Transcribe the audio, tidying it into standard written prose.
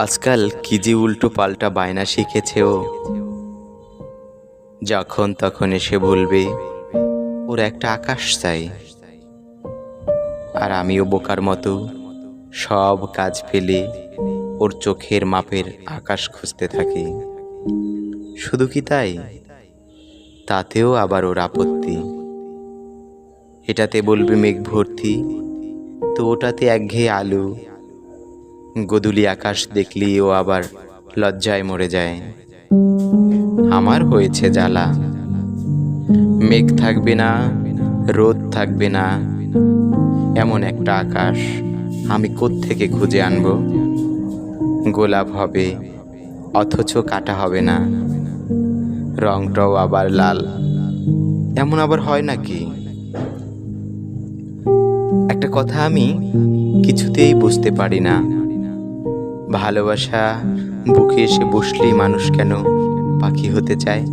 আজকাল কি যে উল্টো পাল্টা বায়না শিখেছে ও, যখন তখন এসে বলবে ওর একটা আকাশ চাই। আর আমিও বোকার মতো সব কাজ ফেলে ওর চোখের মাপের আকাশ খুঁজতে থাকি। শুধু কি তাই, তাতেও আবার ওর আপত্তি। এটাতে বলবে মেঘ ভর্তি, তো ওটাতে একঘেয়ে আলু। গোধূলি আকাশ দেখলি ও আবার লজ্জায় মরে যায়। আমার হয়েছে জ্বালা, মেঘ থাকবে না, রোদ থাকবে না, এমন একটা আকাশ আমি কোত্থেকে খুঁজে আনবো? গোলাপ হবে অথচ কাটা হবে না, রংটাও আবার লাল, এমন আবার হয় নাকি? একটা কথা আমি কিছুতেই বুঝতে পারি না, ভালোবাসা বুকে এসে বসলেই মানুষ কেন পাখি হতে চায়?